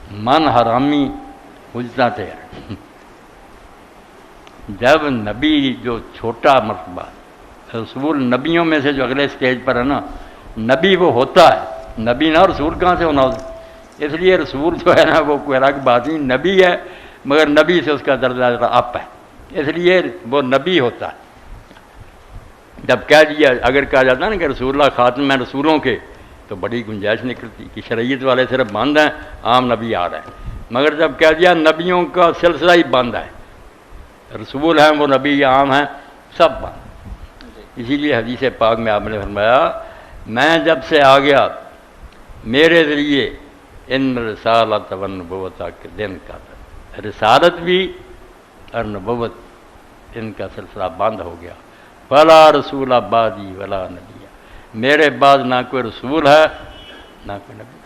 मन हरामी उजता थे। जब नबी जो छोटा मर्तबा, रसूल नबियों में से जो अगले स्टेज पर है ना, नबी वो होता है, नबी ना रसूल कहाँ से होना होता। इसलिए रसूल जो है ना वो कोई अलग बात नहीं, नबी है, मगर नबी से उसका दर्जा ज़रा अप है, इसलिए वो नबी होता है। जब कह दिया, अगर कहा जाता है ना कि रसूलुल्लाह खातम है रसूलों के, तो बड़ी गुंजाइश निकलती कि शरीयत वाले सिर्फ बंद हैं, आम नबी आ रहे हैं। मगर जब कह दिया नबियों का सिलसिला ही बंद है, रसूल हैं वो नबी आम हैं, सब बंद। इसीलिए हदीस पाक में आपने फरमाया, मैं जब से आ गया मेरे ज़रिए इन रिसालत व नबुव्वत के दिन का, रिसालत भी और नबुव्वत इनका सिलसिला बंद हो गया। वला रसूल आबादी वला नबिया, मेरे बाद ना कोई रसूल है ना कोई नबी।